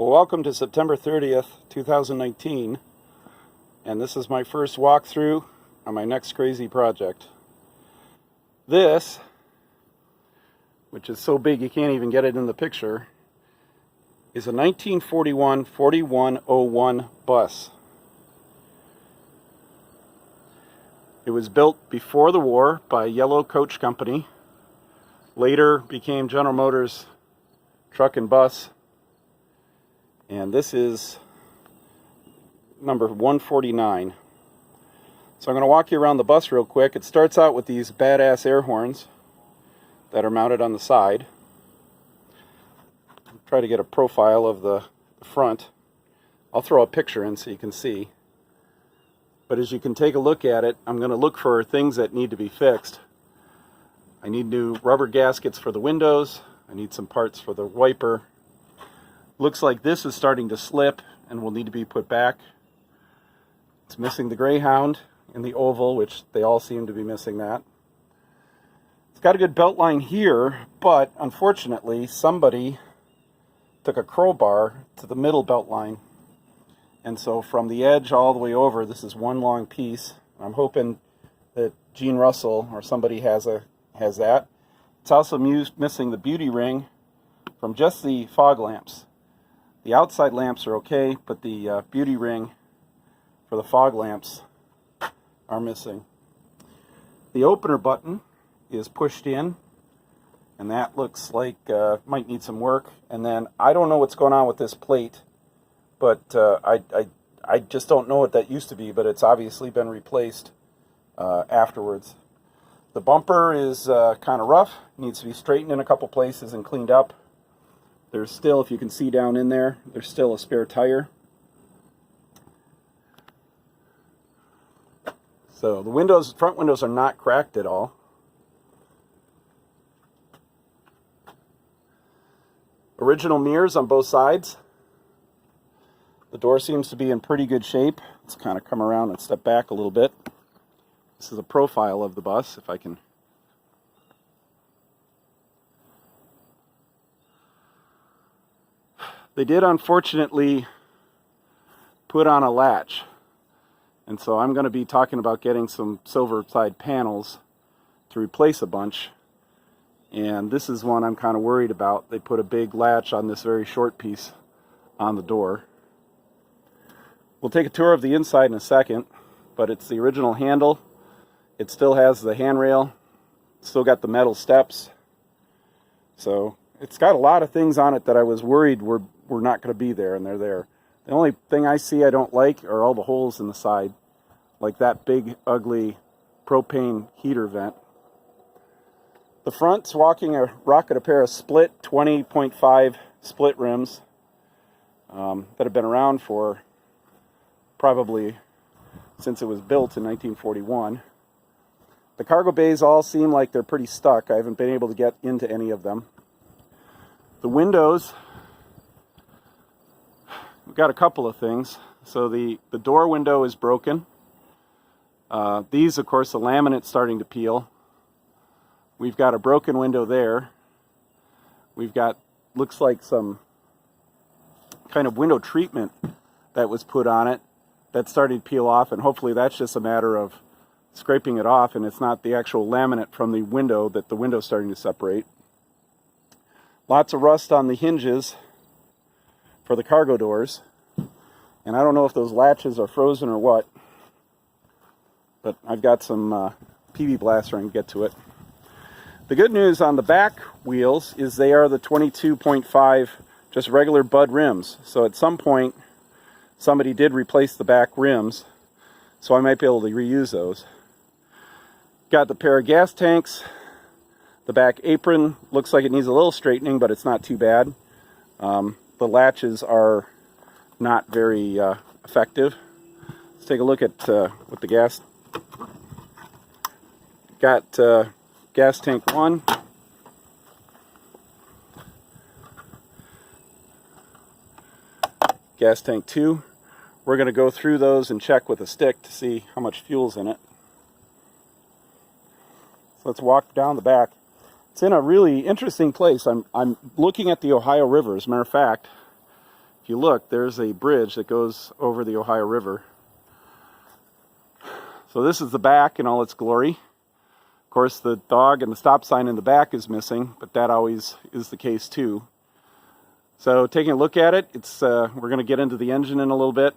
Well, welcome to September 30th, 2019, and this is my first walkthrough on my next crazy project. This, which is so big you can't even get it in the picture, is a 1941 4101 bus. It was built before the war by Yellow Coach Company, later became General Motors Truck and Bus. And this is number 149. So I'm going to walk you around the bus real quick. It starts out with these badass air horns that are mounted on the side. I'll try to get a profile of the front. I'll throw a picture in so you can see. But as you can take a look at it, I'm going to look for things that need to be fixed. I need new rubber gaskets for the windows. I need some parts for the wiper. Looks like this is starting to slip and will need to be put back. It's missing the Greyhound in the oval, which they all seem to be missing that. It's got a good belt line here, but unfortunately somebody took a crowbar to the middle belt line. And so from the edge all the way over, this is one long piece. I'm hoping that Gene Russell or somebody has that. It's also missing the beauty ring from just the fog lamps. The outside lamps are okay, but the beauty ring for the fog lamps are missing. The opener button is pushed in, and that looks like might need some work. And then I don't know what's going on with this plate, but I just don't know what that used to be, but it's obviously been replaced afterwards. The bumper is kind of rough, needs to be straightened in a couple places and cleaned up. There's still, if you can see down in there, there's still a spare tire. So the windows, front windows are not cracked at all. Original mirrors on both sides. The door seems to be in pretty good shape. Let's kind of come around and step back a little bit. This is a profile of the bus, if I can. They did unfortunately put on a latch, and so I'm going to be talking about getting some Silverside panels to replace a bunch, and this is one I'm kind of worried about. They put a big latch on this very short piece on the door. We'll take a tour of the inside in a second, but it's the original handle. It still has the handrail, still got the metal steps, so it's got a lot of things on it that I was worried were not going to be there, and they're there. The only thing I see I don't like are all the holes in the side, like that big, ugly propane heater vent. The front's rocking a pair of split 20.5 split rims that have been around for probably since it was built in 1941. The cargo bays all seem like they're pretty stuck. I haven't been able to get into any of them. The windows, we've got a couple of things. So the door window is broken. These, of course, the laminate's starting to peel. We've got a broken window there. We've got, looks like some kind of window treatment that was put on it that's starting to peel off, and hopefully that's just a matter of scraping it off and it's not the actual laminate from the window that the window's starting to separate. Lots of rust on the hinges for the cargo doors. And I don't know if those latches are frozen or what. But I've got some PV blaster and get to it. The good news on the back wheels is they are the 22.5 just regular Bud rims. So at some point somebody did replace the back rims. So I might be able to reuse those. Got the pair of gas tanks. The back apron looks like it needs a little straightening, but it's not too bad. The latches are not very effective. Let's take a look at what the gas. Got gas tank 1. Gas tank 2. We're going to go through those and check with a stick to see how much fuel's in it. So let's walk down the back. It's in a really interesting place. I'm looking at the Ohio River. As a matter of fact, if you look, there's a bridge that goes over the Ohio River. So this is the back in all its glory. Of course, the dog and the stop sign in the back is missing, but that always is the case too. So taking a look at it, it's we're going to get into the engine in a little bit,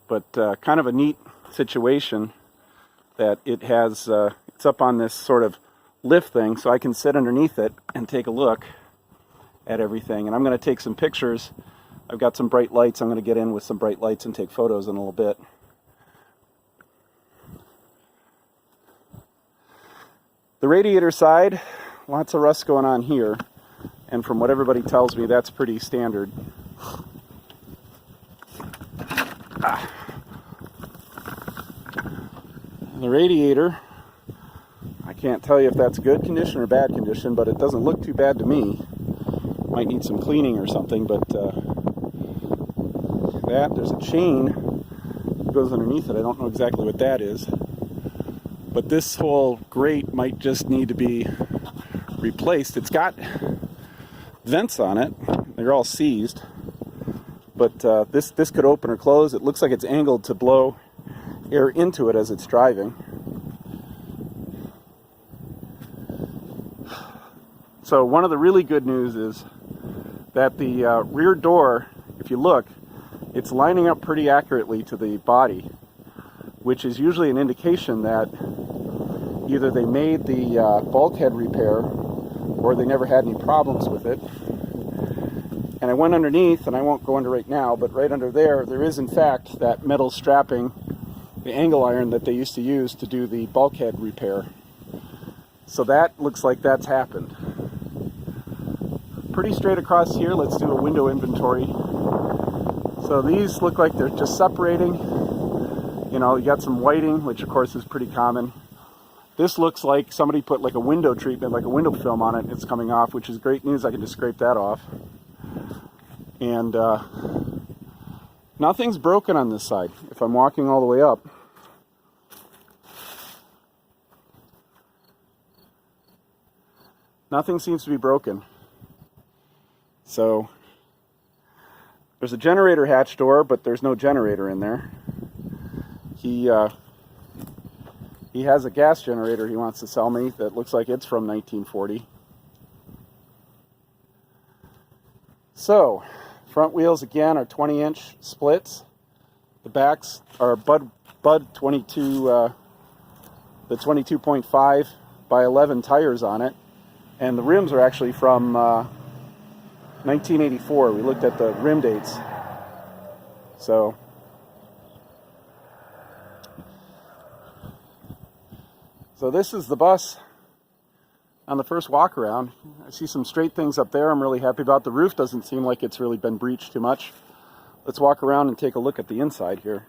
but kind of a neat situation that it has. It's up on this sort of lift thing, so I can sit underneath it and take a look at everything. And I'm going to take some pictures. I've got some bright lights. I'm going to get in with some bright lights and take photos in a little bit. The radiator side, lots of rust going on here. And from what everybody tells me, that's pretty standard. The radiator, I can't tell you if that's good condition or bad condition, but it doesn't look too bad to me. Might need some cleaning or something, but there's a chain that goes underneath it. I don't know exactly what that is. But this whole grate might just need to be replaced. It's got vents on it. They're all seized. But this could open or close. It looks like it's angled to blow air into it as it's driving. So one of the really good news is that the rear door, if you look, it's lining up pretty accurately to the body, which is usually an indication that either they made the bulkhead repair or they never had any problems with it. And I went underneath, and I won't go under right now, but right under there is in fact that metal strapping, the angle iron that they used to use to do the bulkhead repair. So that looks like that's happened. Pretty straight across here. Let's do a window inventory. So these look like they're just separating. You know, you got some whiting, which of course is pretty common. This looks like somebody put like a window treatment, like a window film on it. It's coming off, which is great news. I can just scrape that off. And nothing's broken on this side. If I'm walking all the way up, nothing seems to be broken. So there's a generator hatch door, but there's no generator in there. He has a gas generator he wants to sell me that looks like it's from 1940. So, front wheels again are 20-inch splits. The backs are Bud 22, the 22.5 by 11 tires on it. And the rims are actually from 1984. We looked at the rim dates. So this is the bus on the first walk around. I see some straight things up there I'm really happy about. The roof doesn't seem like it's really been breached too much. Let's walk around and take a look at the inside here.